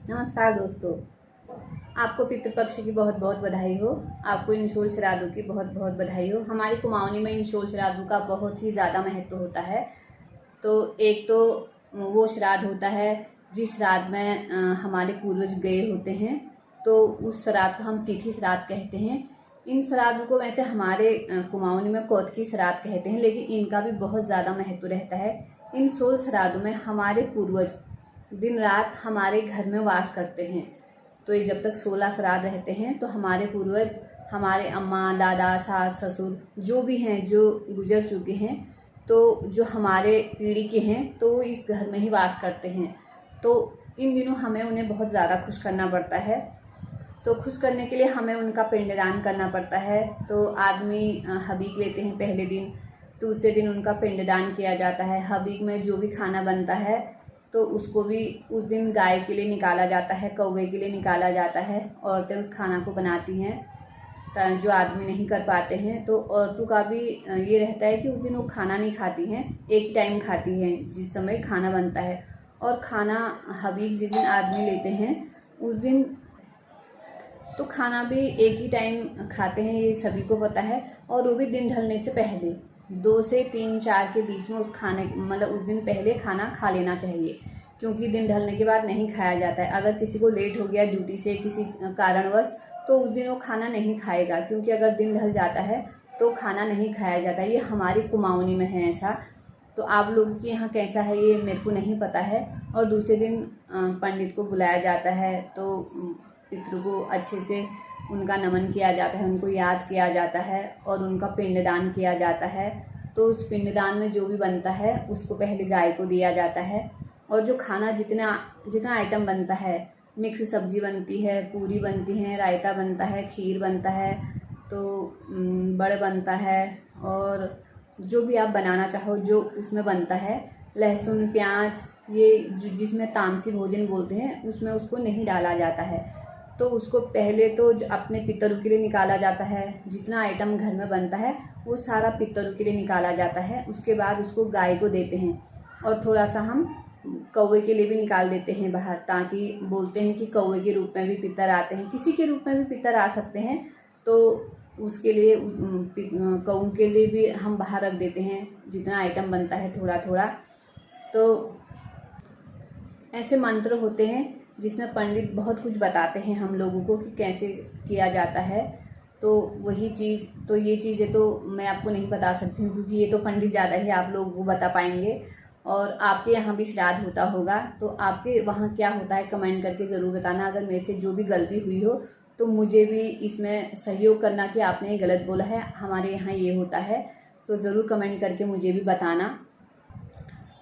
नमस्कार दोस्तों, आपको पितृपक्ष की बहुत बहुत बधाई हो। आपको इंशोल श्राद्धों की बहुत बहुत बधाई हो। हमारी कुमाऊनी में इंशोल श्राद्धों का बहुत ही ज़्यादा महत्व होता है। तो एक तो वो श्राद्ध होता है जिस श्राद्ध में हमारे पूर्वज गए होते हैं, तो उस श्राद्ध को हम तिथि श्राद्ध कहते हैं। इन श्राद्धों को वैसे हमारे कुमाऊनी में कौतकी श्राद्ध कहते हैं, लेकिन इनका भी बहुत ज़्यादा महत्व रहता है। इन 16 श्राद्धों में हमारे पूर्वज दिन रात हमारे घर में वास करते हैं। तो ये जब तक 16 श्राद्ध रहते हैं तो हमारे पूर्वज, हमारे अम्मा, दादा, सास, ससुर जो भी हैं, जो गुजर चुके हैं, तो जो हमारे पीढ़ी के हैं, तो वो इस घर में ही वास करते हैं। तो इन दिनों हमें उन्हें बहुत ज़्यादा खुश करना पड़ता है। तो खुश करने के लिए हमें उनका पिंडदान करना पड़ता है। तो आदमी हबीक लेते हैं पहले दिन, दूसरे दिन उनका पिंडदान किया जाता है। हबीक में जो भी खाना बनता है तो उसको भी उस दिन गाय के लिए निकाला जाता है, कौवे के लिए निकाला जाता है। औरतें उस खाना को बनाती हैं, जो आदमी नहीं कर पाते हैं। तो औरतों का भी ये रहता है कि उस दिन वो खाना नहीं खाती हैं, एक ही टाइम खाती हैं जिस समय खाना बनता है। और खाना हबीक जिस दिन आदमी लेते हैं उस दिन तो खाना भी एक ही टाइम खाते हैं, ये सभी को पता है। और वो भी दिन ढलने से पहले 2 से 3 4 के बीच में उस खाने मतलब उस दिन पहले खाना खा लेना चाहिए, क्योंकि दिन ढलने के बाद नहीं खाया जाता है। अगर किसी को लेट हो गया ड्यूटी से किसी कारणवश, तो उस दिन वो खाना नहीं खाएगा, क्योंकि अगर दिन ढल जाता है तो खाना नहीं खाया जाता। ये हमारी कुमाऊनी में है ऐसा। तो आप लोगों के यहाँ कैसा है ये मेरे को नहीं पता है। और दूसरे दिन पंडित को बुलाया जाता है, तो पितरों को अच्छे से उनका नमन किया जाता है, उनको याद किया जाता है और उनका पिंडदान किया जाता है। तो उस पिंडदान में जो भी बनता है उसको पहले गाय को दिया जाता है। और जो खाना जितना आइटम बनता है, मिक्स सब्जी बनती है, पूरी बनती है, रायता बनता है, खीर बनता है, तो बड़ बनता है, और जो भी आप बनाना चाहो जो उसमें बनता है, लहसुन प्याज, ये जिसमें तामसी भोजन बोलते हैं, उसमें उसको नहीं डाला जाता है। तो उसको पहले तो जो अपने पितरों के लिए निकाला जाता है, जितना आइटम घर में बनता है वो सारा पितरों के लिए निकाला जाता है। उसके बाद उसको गाय को देते हैं, और थोड़ा सा हम कौवे के लिए भी निकाल देते हैं बाहर, ताकि बोलते हैं कि कौवे के रूप में भी पितर आते हैं, किसी के रूप में भी पितर आ सकते हैं। तो उसके लिए कौवे के लिए भी हम बाहर रख देते हैं, जितना आइटम बनता है थोड़ा थोड़ा। तो ऐसे मंत्र होते हैं जिसमें पंडित बहुत कुछ बताते हैं हम लोगों को कि कैसे किया जाता है। तो वही चीज़, तो ये चीज़ें तो मैं आपको नहीं बता सकती हूँ, क्योंकि ये तो पंडित ज़्यादा ही आप लोगों को बता पाएंगे। और आपके यहाँ भी श्राद्ध होता होगा, तो आपके वहाँ क्या होता है कमेंट करके ज़रूर बताना। अगर मेरे से जो भी गलती हुई हो तो मुझे भी इसमें सहयोग करना कि आपने ये गलत बोला है, हमारे यहाँ ये होता है। तो ज़रूर कमेंट करके मुझे भी बताना।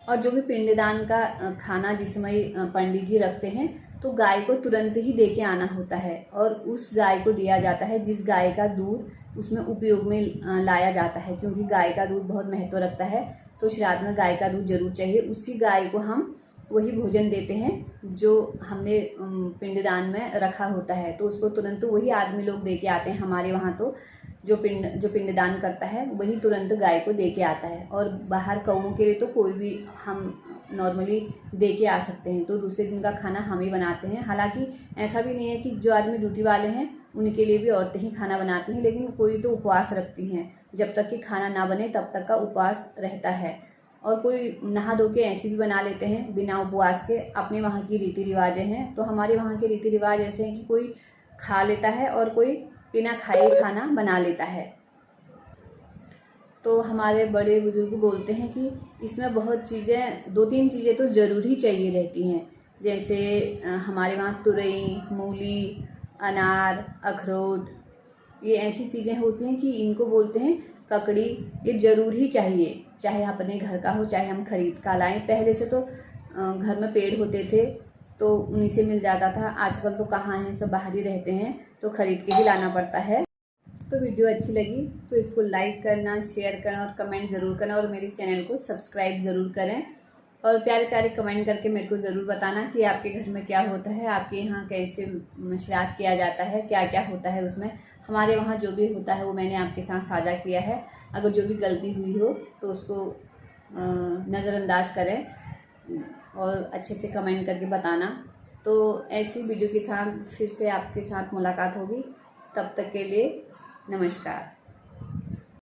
और जो भी पिंडदान का खाना जिसमें पंडित जी रखते हैं, तो गाय को तुरंत ही दे के आना होता है। और उस गाय को दिया जाता है जिस गाय का दूध उसमें उपयोग में लाया जाता है, क्योंकि गाय का दूध बहुत महत्व रखता है। तो श्राद्ध में गाय का दूध जरूर चाहिए। उसी गाय को हम वही भोजन देते हैं जो हमने पिंडदान में रखा होता है। तो उसको तुरंत वही आदमी लोग दे के आते हैं हमारे वहाँ। तो जो पिंडदान करता है वही तुरंत गाय को दे के आता है। और बाहर कौओं के लिए तो कोई भी हम नॉर्मली दे के आ सकते हैं। तो दूसरे दिन का खाना हम ही बनाते हैं। हालांकि ऐसा भी नहीं है कि जो आदमी ड्यूटी वाले हैं उनके लिए भी औरतें ही खाना बनाती हैं, लेकिन कोई तो उपवास रखती हैं, जब तक कि खाना ना बने तब तक का उपवास रहता है। और कोई नहा धो के ऐसे भी बना लेते हैं बिना उपवास के। अपने वहाँ की रीति रिवाजें हैं। तो हमारे वहाँ के रीति रिवाज ऐसे हैं कि कोई खा लेता है और कोई बिना खाए खाना बना लेता है। तो हमारे बड़े बुजुर्ग बोलते हैं कि इसमें बहुत चीज़ें, 2-3 चीज़ें तो ज़रूरी चाहिए रहती हैं। जैसे हमारे वहाँ तुरई, मूली, अनार, अखरोट, ये ऐसी चीज़ें होती हैं कि इनको बोलते हैं ककड़ी। ये ज़रूर ही चाहिए, चाहे अपने घर का हो चाहे हम खरीद का लाएं। पहले से तो घर में पेड़ होते थे तो उन्हीं से मिल जाता था। आजकल तो कहाँ हैं, सब बाहर ही रहते हैं, तो ख़रीद के ही लाना पड़ता है। तो वीडियो अच्छी लगी तो इसको लाइक करना, शेयर करना और कमेंट ज़रूर करना, और मेरे चैनल को सब्सक्राइब ज़रूर करें। और प्यारे प्यारे कमेंट करके मेरे को ज़रूर बताना कि आपके घर में क्या होता है, आपके यहाँ कैसे श्राद्ध किया जाता है, क्या क्या होता है उसमें। हमारे वहाँ जो भी होता है वो मैंने आपके साथ साझा किया है। अगर जो भी गलती हुई हो तो उसको नज़रअंदाज करें और अच्छे अच्छे कमेंट करके बताना। तो ऐसी वीडियो के साथ फिर से आपके साथ मुलाकात होगी। तब तक के लिए नमस्कार।